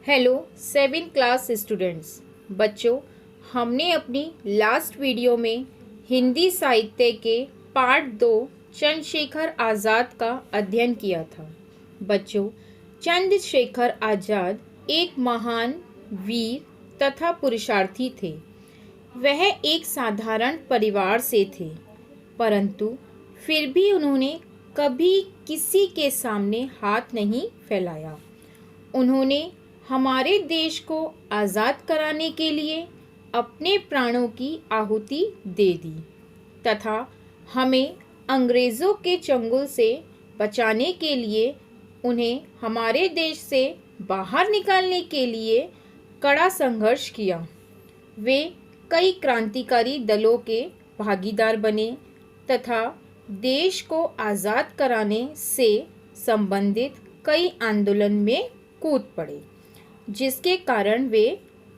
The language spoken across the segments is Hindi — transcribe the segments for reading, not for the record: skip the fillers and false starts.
Hello 7 class students. बच्चों, हमने अपनी लास्ट वीडियो में हिंदी साहित्य के पार्ट 2 चंद्रशेखर आज़ाद का अध्ययन किया था। बच्चों, चंद्रशेखर आज़ाद एक महान वीर तथा पुरुषार्थी थे। वह एक साधारण परिवार से थे, परंतु फिर भी उन्होंने कभी किसी के सामने हाथ नहीं फैलाया। उन्होंने हमारे देश को आज़ाद कराने के लिए अपने प्राणों की आहुति दे दी तथा हमें अंग्रेज़ों के चंगुल से बचाने के लिए उन्हें हमारे देश से बाहर निकालने के लिए कड़ा संघर्ष किया। वे कई क्रांतिकारी दलों के भागीदार बने तथा देश को आज़ाद कराने से संबंधित कई आंदोलन में कूद पड़े, जिसके कारण वे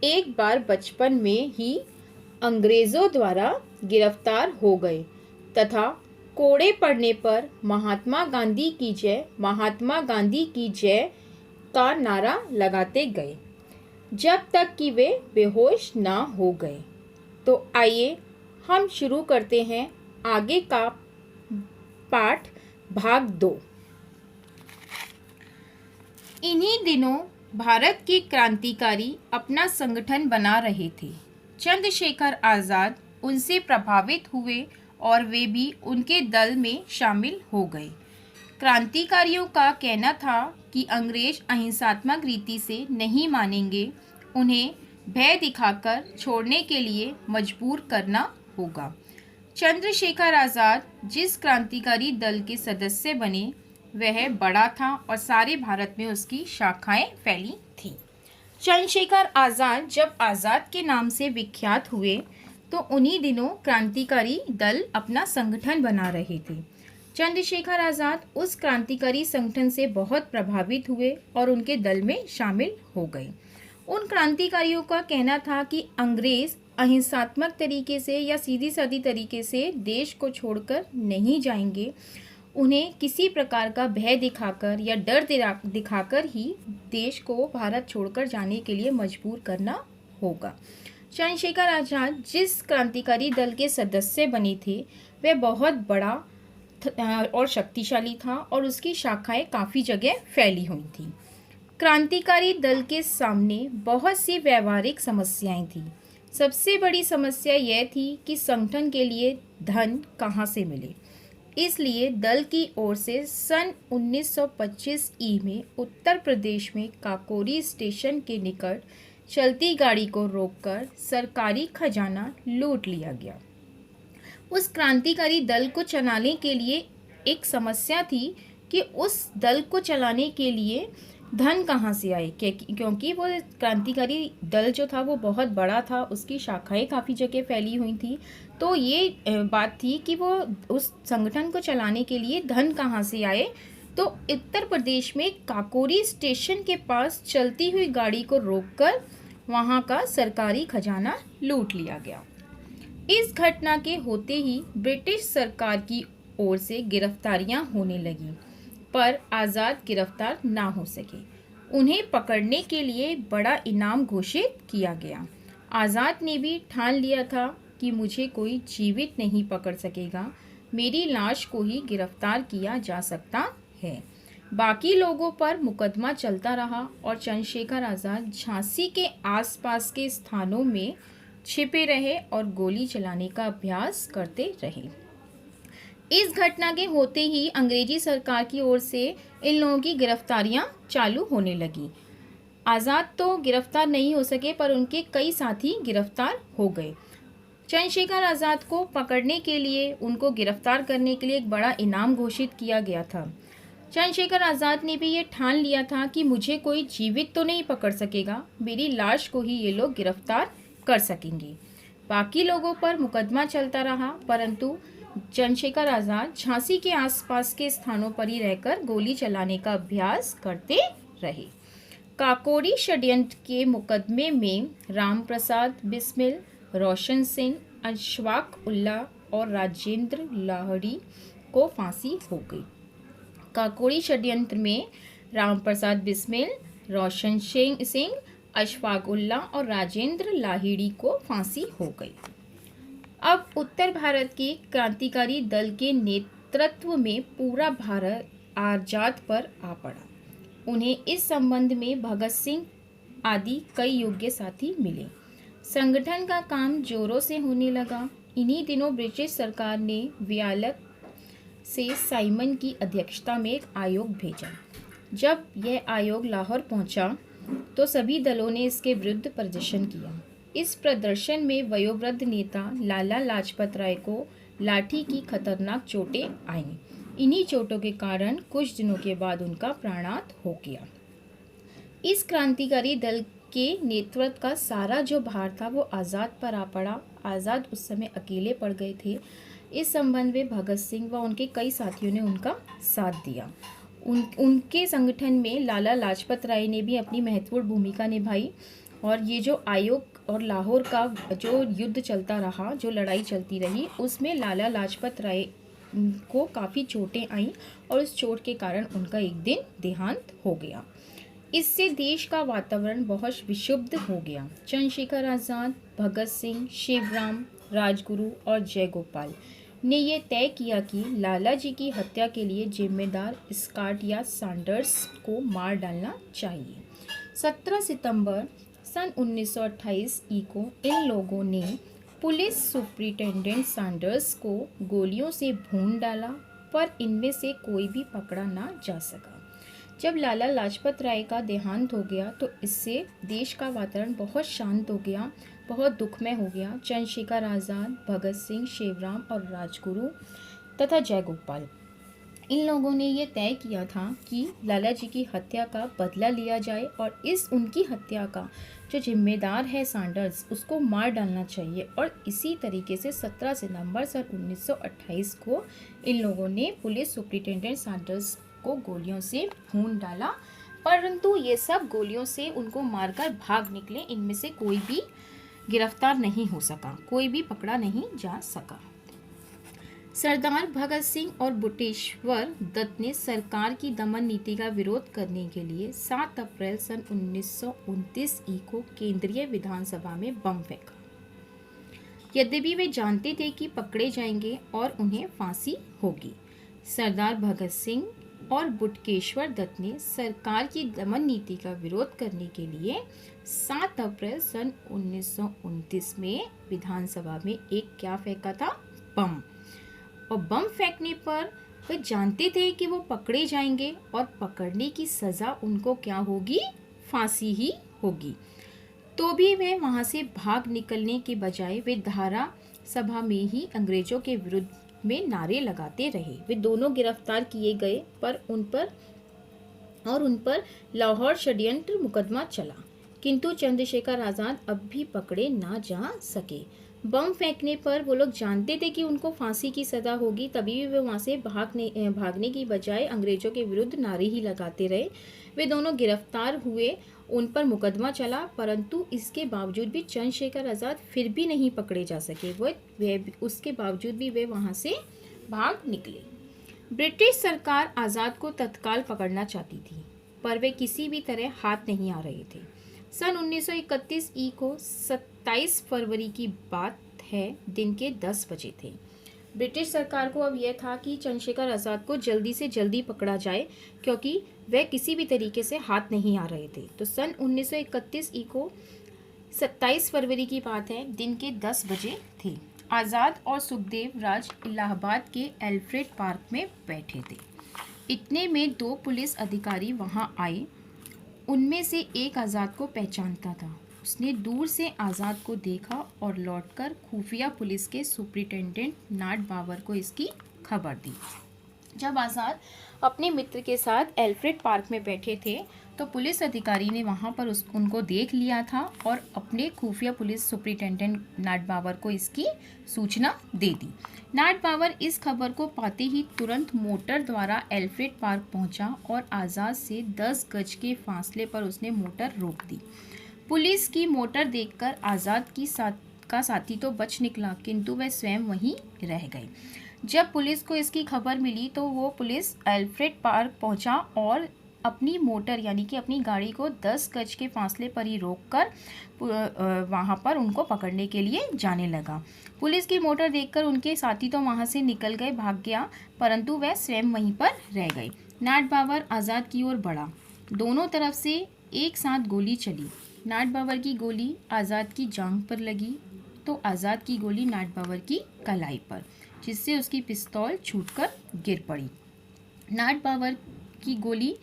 एक बार बचपन में ही अंग्रेज़ों द्वारा गिरफ्तार हो गए तथा कोड़े पड़ने पर महात्मा गांधी की जय, महात्मा गांधी की जय का नारा लगाते गए जब तक कि वे बेहोश ना हो गए। तो आइए हम शुरू करते हैं आगे का पाठ भाग 2। इन्हीं दिनों भारत के क्रांतिकारी अपना संगठन बना रहे थे। चंद्रशेखर आज़ाद उनसे प्रभावित हुए और वे भी उनके दल में शामिल हो गए। क्रांतिकारियों का कहना था कि अंग्रेज अहिंसात्मक रीति से नहीं मानेंगे, उन्हें भय दिखाकर छोड़ने के लिए मजबूर करना होगा। चंद्रशेखर आज़ाद जिस क्रांतिकारी दल के सदस्य बने वह बड़ा था और सारे भारत में उसकी शाखाएं फैली थीं। चंद्रशेखर आज़ाद जब आज़ाद के नाम से विख्यात हुए तो उन्हीं दिनों क्रांतिकारी दल अपना संगठन बना रहे थे। चंद्रशेखर आज़ाद उस क्रांतिकारी संगठन से बहुत प्रभावित हुए और उनके दल में शामिल हो गए। उन क्रांतिकारियों का कहना था कि अंग्रेज़ अहिंसात्मक तरीके से या सीधी सादी तरीके से देश को छोड़कर नहीं जाएंगे, उन्हें किसी प्रकार का भय दिखाकर या डर दिखाकर ही देश को भारत छोड़कर जाने के लिए मजबूर करना होगा। चंद्रशेखर आज़ाद जिस क्रांतिकारी दल के सदस्य बने थे वह बहुत बड़ा और शक्तिशाली था और उसकी शाखाएं काफ़ी जगह फैली हुई थी। क्रांतिकारी दल के सामने बहुत सी व्यवहारिक समस्याएं थी। सबसे बड़ी समस्या यह थी कि संगठन के लिए धन कहाँ से मिले। इसलिए दल की ओर से सन 1925 में उत्तर प्रदेश में काकोरी स्टेशन के निकट चलती गाड़ी को रोककर सरकारी खजाना लूट लिया गया। उस क्रांतिकारी दल को चलाने के लिए एक समस्या थी कि उस दल को चलाने के लिए धन कहाँ से आए, क्योंकि वो क्रांतिकारी दल जो था वो बहुत बड़ा था, उसकी शाखाएं काफ़ी जगह फैली हुई थी। तो ये बात थी कि वो उस संगठन को चलाने के लिए धन कहाँ से आए। तो उत्तर प्रदेश में काकोरी स्टेशन के पास चलती हुई गाड़ी को रोककर वहाँ का सरकारी खजाना लूट लिया गया। इस घटना के होते ही ब्रिटिश सरकार की ओर से गिरफ्तारियाँ होने लगीं, पर आज़ाद गिरफ्तार ना हो सके। उन्हें पकड़ने के लिए बड़ा इनाम घोषित किया गया। आज़ाद ने भी ठान लिया था कि मुझे कोई जीवित नहीं पकड़ सकेगा, मेरी लाश को ही गिरफ्तार किया जा सकता है। बाकी लोगों पर मुकदमा चलता रहा और चंद्रशेखर आज़ाद झांसी के आसपास के स्थानों में छिपे रहे और गोली चलाने का अभ्यास करते रहे। इस घटना के होते ही अंग्रेजी सरकार की ओर से इन लोगों की गिरफ्तारियां चालू होने लगी। आज़ाद तो गिरफ्तार नहीं हो सके, पर उनके कई साथी गिरफ्तार हो गए। चंद्रशेखर आज़ाद को पकड़ने के लिए, उनको गिरफ्तार करने के लिए एक बड़ा इनाम घोषित किया गया था। चंद्रशेखर आज़ाद ने भी ये ठान लिया था कि मुझे कोई जीवित तो नहीं पकड़ सकेगा, मेरी लाश को ही ये लोग गिरफ्तार कर सकेंगे। बाकी लोगों पर मुकदमा चलता रहा, परंतु चंद्रशेखर आज़ाद झांसी के आसपास के स्थानों पर ही रहकर गोली चलाने का अभ्यास करते रहे। काकोरी षड्यंत्र के मुकदमे में राम प्रसाद बिस्मिल, रोशन सिंह, अशफाक उल्ला और राजेंद्र लाहिड़ी को फांसी हो गई। काकोरी षड्यंत्र में राम प्रसाद बिस्मिल, रोशन सिंह, अशफाक उल्लाह और राजेंद्र लाहिड़ी को फांसी हो गई। अब उत्तर भारत के क्रांतिकारी दल के नेतृत्व में पूरा भारत आजाद पर आ पड़ा। उन्हें इस संबंध में भगत सिंह आदि कई योग्य साथी मिले। संगठन का काम जोरों से होने लगा। इन्हीं दिनों ब्रिटिश सरकार ने व्यालक से साइमन की अध्यक्षता में एक आयोग भेजा। जब यह आयोग लाहौर पहुंचा तो सभी दलों ने इसके विरुद्ध प्रदर्शन किया। इस प्रदर्शन में वयोवृद्ध नेता लाला लाजपत राय को लाठी की खतरनाक चोटें आईं। इन्हीं चोटों के कारण कुछ दिनों के बाद उनका प्राणांत हो गया। इस क्रांतिकारी दल के नेतृत्व का सारा जो भार था वो आज़ाद पर आ पड़ा। आज़ाद उस समय अकेले पड़ गए थे। इस संबंध में भगत सिंह व उनके कई साथियों ने उनका साथ दिया। उनके संगठन में लाला लाजपत राय ने भी अपनी महत्वपूर्ण भूमिका निभाई और ये जो आयोग और लाहौर का जो युद्ध चलता रहा, जो लड़ाई चलती रही, उसमें लाला लाजपत राय को काफ़ी चोटें आईं और उस चोट के कारण उनका एक दिन देहांत हो गया। इससे देश का वातावरण बहुत विक्षुब्ध हो गया। चंद्रशेखर आज़ाद, भगत सिंह, शिवराम, राजगुरु और जयगोपाल ने यह तय किया कि लाला जी की हत्या के लिए जिम्मेदार स्कॉट या सैंडर्स को मार डालना चाहिए। 17 सितंबर सन 1928 को इन लोगों ने पुलिस सुपरिटेंडेंट सैंडर्स को गोलियों से भून डाला, पर इनमें से कोई भी पकड़ा ना जा सका। जब लाला लाजपत राय का देहांत हो गया तो इससे देश का वातावरण बहुत शांत हो गया, बहुत दुखमय हो गया। चंद्रशेखर आज़ाद, भगत सिंह, शिवराम और राजगुरु तथा जयगोपाल, इन लोगों ने ये तय किया था कि लाला जी की हत्या का बदला लिया जाए और उनकी हत्या का जो जिम्मेदार है सैंडर्स, उसको मार डालना चाहिए। और इसी तरीके से 17 सितंबर सन 1928 को इन लोगों ने पुलिस सुपरिटेंडेंट सैंडर्स को गोलियों से भून डाला, परंतु ये सब गोलियों से उनको मारकर भाग निकले। इनमें से कोई भी गिरफ्तार नहीं हो सका, कोई भी पकड़ा नहीं जा सका। सरदार भगत सिंह और बुटेश्वर दत्त ने सरकार की दमन नीति का विरोध करने के लिए 7 अप्रैल सन 1929 को केंद्रीय विधानसभा में बम फेंका। यद्यपि वे जानते थे कि पकड़े जाएंगे और उन्हें फांसी होगी। सरदार भगत सिंह और बुटकेश्वर दत्त ने सरकार की दमन नीति का विरोध करने के लिए 7 अप्रैल सन 1929 में विधानसभा में एक क्या फेंका था? बम। और बम फेंकने पर वे जानते थे कि वो पकड़े जाएंगे और पकड़ने की सज़ा उनको क्या होगी? फांसी ही होगी। तो भी वे वहाँ से भाग निकलने के बजाय वे धारा सभा में ही अंग्रेजों के विरुद्ध में नारे लगाते रहे। वे दोनों गिरफ्तार किए गए पर उन पर लाहौर षड्यंत्र मुकदमा चला, किंतु चंद्रशेखर आज़ाद अब भी पकड़े ना जा सके। बम फेंकने पर वो लोग जानते थे कि उनको फांसी की सज़ा होगी, तभी भी वे वहाँ से भागने की बजाय अंग्रेजों के विरुद्ध नारे ही लगाते रहे। वे दोनों गिरफ्तार हुए, उन पर मुकदमा चला, परंतु इसके बावजूद भी चंद्रशेखर आज़ाद फिर भी नहीं पकड़े जा सके। उसके बावजूद भी वे वहाँ से भाग निकले। ब्रिटिश सरकार आज़ाद को तत्काल पकड़ना चाहती थी, पर वे किसी भी तरह हाथ नहीं आ रहे थे। सन 1931 को 27 फरवरी की बात है, दिन के 10 बजे थे। ब्रिटिश सरकार को अब यह था कि चंद्रशेखर आज़ाद को जल्दी से जल्दी पकड़ा जाए, क्योंकि वह किसी भी तरीके से हाथ नहीं आ रहे थे। तो सन 1931 को 27 फरवरी की बात है, दिन के 10 बजे थे। आज़ाद और सुखदेव राज इलाहाबाद के एल्फ्रेड पार्क में बैठे थे। इतने में 2 पुलिस अधिकारी वहां आए। उनमें से एक आज़ाद को पहचानता था। उसने दूर से आज़ाद को देखा और लौटकर खुफिया पुलिस के सुपरिटेंडेंट नाट बावर को इसकी खबर दी। जब आज़ाद अपने मित्र के साथ एल्फ्रेड पार्क में बैठे थे तो पुलिस अधिकारी ने वहां पर उनको देख लिया था और अपने खुफिया पुलिस सुपरिटेंडेंट नाट बावर को इसकी सूचना दे दी। नाट बावर इस खबर को पाते ही तुरंत मोटर द्वारा एल्फ्रेड पार्क पहुंचा और आज़ाद से 10 गज के फासले पर उसने मोटर रोक दी। पुलिस की मोटर देखकर आज़ाद का साथी तो बच निकला, किंतु वह स्वयं वहीं रह गए। जब पुलिस को इसकी खबर मिली तो वो पुलिस एल्फ्रेड पार्क पहुंचा और अपनी मोटर यानी कि अपनी गाड़ी को 10 गज के फासले पर ही रोककर वहाँ पर उनको पकड़ने के लिए जाने लगा। पुलिस की मोटर देखकर उनके साथी तो वहाँ से निकल गए, भाग गया, परंतु वह स्वयं वहीं पर रह गए। नाट बाबर आज़ाद की ओर बढ़ा। दोनों तरफ से एक साथ गोली चली। नाट बाबर की गोली आज़ाद की जांघ पर लगी तो आज़ाद की गोली नाट बाबर की कलाई पर, जिससे उसकी पिस्तौल छूटकर गिर पड़ी। नाट बाबर की गोली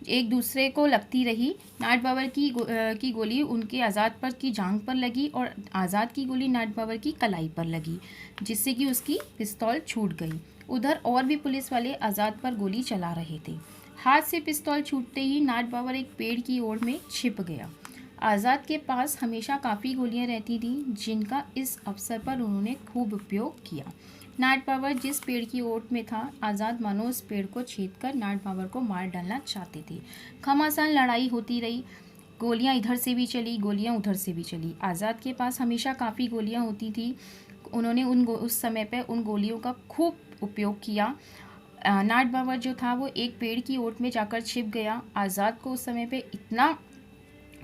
एक दूसरे को लगती रही। नाट बाबर की गोली उनके आज़ाद पर की जांघ पर लगी और आज़ाद की गोली नाट बाबर की कलाई पर लगी, जिससे कि उसकी पिस्तौल छूट गई। उधर और भी पुलिस वाले आज़ाद पर गोली चला रहे थे। हाथ से पिस्तौल छूटते ही नाट बाबर एक पेड़ की ओर में छिप गया। आज़ाद के पास हमेशा काफ़ी गोलियां रहती थीं, जिनका इस अवसर पर उन्होंने खूब उपयोग किया। नाट बाबर जिस पेड़ की ओट में था, आज़ाद मानो उस पेड़ को छेदकर नाट बाबर को मार डालना चाहते थे। घमासान लड़ाई होती रही। गोलियां इधर से भी चली, गोलियां उधर से भी चली। आज़ाद के पास हमेशा काफ़ी गोलियां होती थी। उन्होंने उस समय पर उन गोलियों का खूब उपयोग किया। नाट बाबर जो था वो एक पेड़ की ओट में जाकर छिप गया। आज़ाद को उस समय पे इतना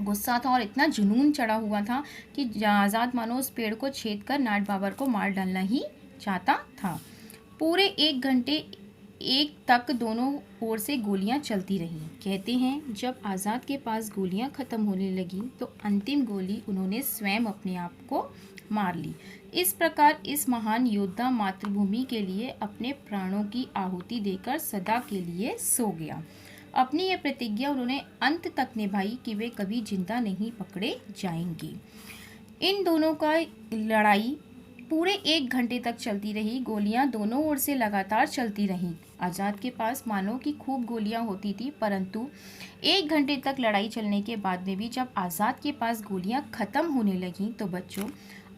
गुस्सा था और इतना जुनून चढ़ा हुआ था कि आज़ाद मानो उस पेड़ को छेद कर नाट बाबर को मार डालना ही चाहता था। पूरे 1 घंटे एक तक दोनों ओर से गोलियां चलती रहीं। कहते हैं जब आज़ाद के पास गोलियां ख़त्म होने लगी तो अंतिम गोली उन्होंने स्वयं अपने आप को मार ली। इस प्रकार इस महान योद्धा मातृभूमि के लिए अपने प्राणों की आहुति देकर सदा के लिए सो गया। अपनी यह प्रतिज्ञा उन्होंने अंत तक निभाई कि वे कभी जिंदा नहीं पकड़े जाएंगे। इन दोनों का लड़ाई पूरे 1 घंटे तक चलती रही। गोलियां दोनों ओर से लगातार चलती रहीं। आज़ाद के पास मानो की खूब गोलियां होती थी, परंतु 1 घंटे तक लड़ाई चलने के बाद में भी जब आज़ाद के पास गोलियां ख़त्म होने लगीं तो बच्चों,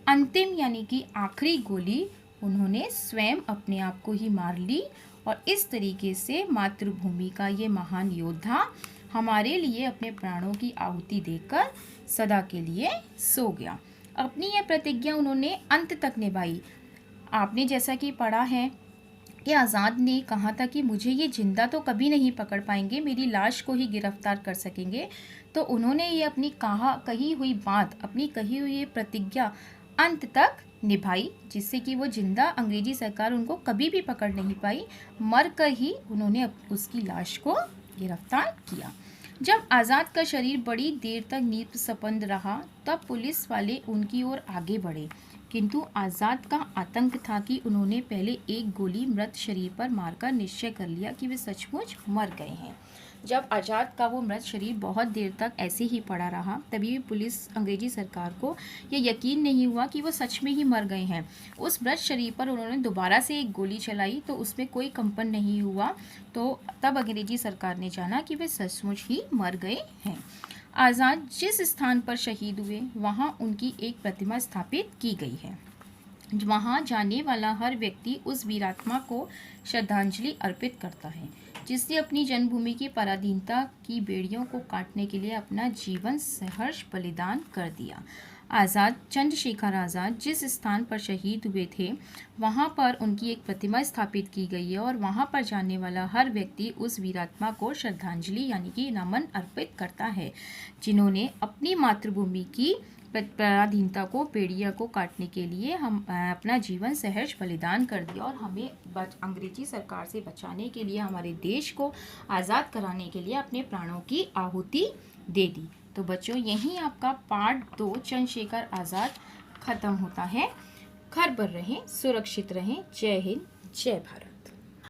अंतिम यानी कि आखिरी गोली उन्होंने स्वयं अपने आप को ही मार ली और इस तरीके से मातृभूमि का ये महान योद्धा हमारे लिए अपने प्राणों की आहुति देकर सदा के लिए सो गया। अपनी यह प्रतिज्ञा उन्होंने अंत तक निभाई। आपने जैसा कि पढ़ा है कि आज़ाद ने कहा था कि मुझे ये जिंदा तो कभी नहीं पकड़ पाएंगे, मेरी लाश को ही गिरफ्तार कर सकेंगे। तो उन्होंने ये अपनी कही हुई बात, अपनी कही हुई प्रतिज्ञा अंत तक निभाई, जिससे कि वो जिंदा अंग्रेजी सरकार उनको कभी भी पकड़ नहीं पाई। मर कर ही उन्होंने उसकी लाश को गिरफ्तार किया। जब आज़ाद का शरीर बड़ी देर तक नींद संपन्न रहा तब पुलिस वाले उनकी ओर आगे बढ़े, किंतु आज़ाद का आतंक था कि उन्होंने पहले एक गोली मृत शरीर पर मारकर निश्चय कर लिया कि वे सचमुच मर गए हैं। जब आज़ाद का वो मृत शरीर बहुत देर तक ऐसे ही पड़ा रहा, तभी भी पुलिस अंग्रेजी सरकार को ये यकीन नहीं हुआ कि वो सच में ही मर गए हैं। उस मृत शरीर पर उन्होंने दोबारा से एक गोली चलाई तो उसमें कोई कंपन नहीं हुआ, तो तब अंग्रेजी सरकार ने जाना कि वे सचमुच ही मर गए हैं। आज़ाद जिस स्थान पर शहीद हुए वहाँ उनकी एक प्रतिमा स्थापित की गई है। वहाँ जाने वाला हर व्यक्ति उस वीरात्मा को श्रद्धांजलि अर्पित करता है, जिसने अपनी जन्मभूमि की पराधीनता की बेड़ियों को काटने के लिए अपना जीवन सहर्ष बलिदान कर दिया। आज़ाद चंद्रशेखर आज़ाद जिस स्थान पर शहीद हुए थे वहाँ पर उनकी एक प्रतिमा स्थापित की गई है और वहाँ पर जाने वाला हर व्यक्ति उस वीरात्मा को श्रद्धांजलि यानी कि नमन अर्पित करता है, जिन्होंने अपनी मातृभूमि की पराधीनता को, बेड़िया को काटने के लिए हम अपना जीवन सहर्ष बलिदान कर दिया और हमें अंग्रेजी सरकार से बचाने के लिए, हमारे देश को आज़ाद कराने के लिए अपने प्राणों की आहुति दे दी। तो बच्चों, यहीं आपका पार्ट 2 चंद्रशेखर आज़ाद खत्म होता है। घर पर रहें, सुरक्षित रहें। जय हिंद, जय भारत।